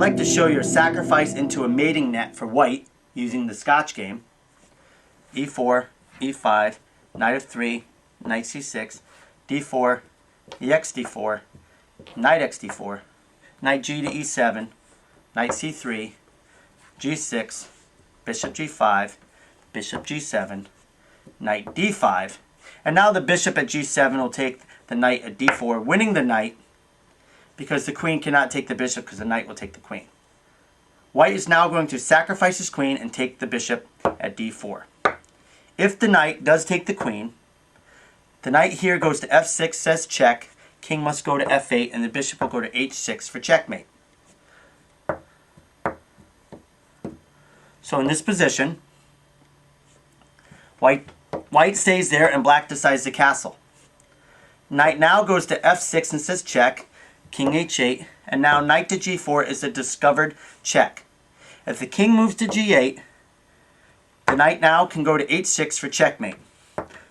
like to show you a sacrifice into a mating net for white using the Scotch game. e4, e5, knight of 3, knight c6, d4, exd4, knight xd4, knight g to e7, knight c3, g6, bishop g5, bishop g7, knight d5. And now the bishop at g7 will take the knight at d4, winning the knight, because the queen cannot take the bishop because the knight will take the queen. White is now going to sacrifice his queen and take the bishop at d4. If the knight does take the queen, the knight here goes to f6, says check, king must go to f8, and the bishop will go to h6 for checkmate. So in this position, white stays there and black decides to castle. Knight now goes to f6 and says check, king h8, and now knight to g4 is a discovered check. If the king moves to g8, the knight now can go to h6 for checkmate.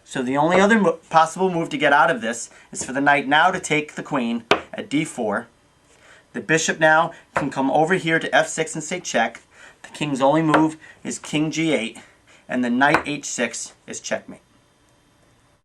So the only other possible move to get out of this is for the knight now to take the queen at d4. The bishop now can come over here to f6 and say check. The king's only move is king g8, and the knight h6 is checkmate.